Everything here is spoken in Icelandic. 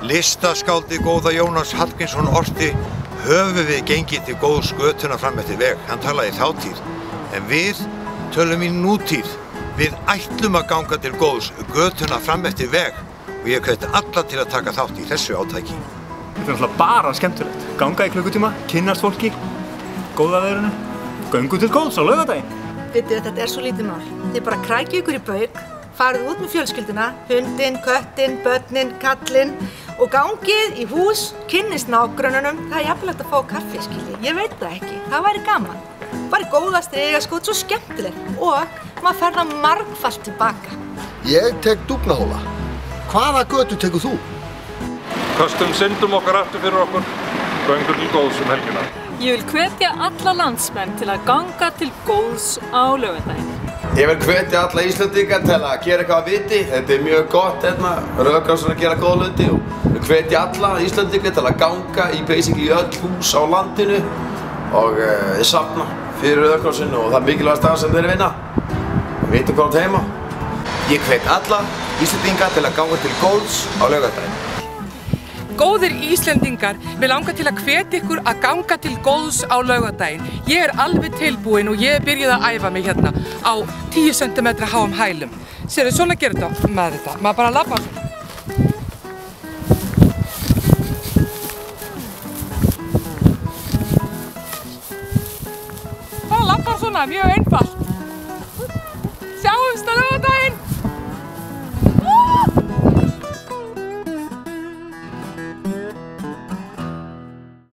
Listaskáldið góða Jónas Hallgrímsson orti höfum við gengið til góðs götuna fram eftir veg. Hann talaði í þátíð. En við tölum í nútíð. Við ætlum að ganga til góðs götuna fram eftir veg. Og ég hvet alla til að taka þátt í þessu átaki. Þetta náttúrulega bara skemmtilegt. Ganga í klukkutíma, kynnast fólki, góða veðrinu, göngu til góðs á laugardaginn. Vitið, þetta svo lítið mál. Þið bara krækið ykkur í bauk, farið út með fjölskylduna, hundinn, köttinn, börnin, kallinn og gangið í hús, kynnist nágrönnunum. Það jafnvel hægt að fá kaffi, skilji. Ég veit það ekki. Það væri gaman. Bara góða strigaskot, svo skemmtilegt og maður fer það margfalt tilbaka. Ég tek Dúfnahóla. Hvaða götu tekur þú? Köstum syndum okkar aftur fyrir okkur, göngum til góðs helgina. Ég vil hvetja alla landsmenn til að ganga til góðs á laugardaginn. Ég vil hvetja alla Íslendinga til að gera eitthvað að viti. Þetta mjög gott hérna, Rauði krossinn að gera góða hluti og hvetja alla Íslendinga til að ganga í basically öll hús á landinu og safna fyrir Rauða krossinn og það mikilvægasta sem þeir vinna. Við vitum hvað heima. Ég hvet alla Íslendinga til að ganga til góðs á laugardaginn. Góðir Íslendingar, mig langar til að hvetja ykkur að ganga til góðs á laugardaginn. Ég alveg tilbúin og ég byrjaði að æfa mig hérna á 10 cm háum hælum. Sérðu, svona gerir þetta með þetta. Maður bara labbar svona. Bara labbar svona, mjög einfalt.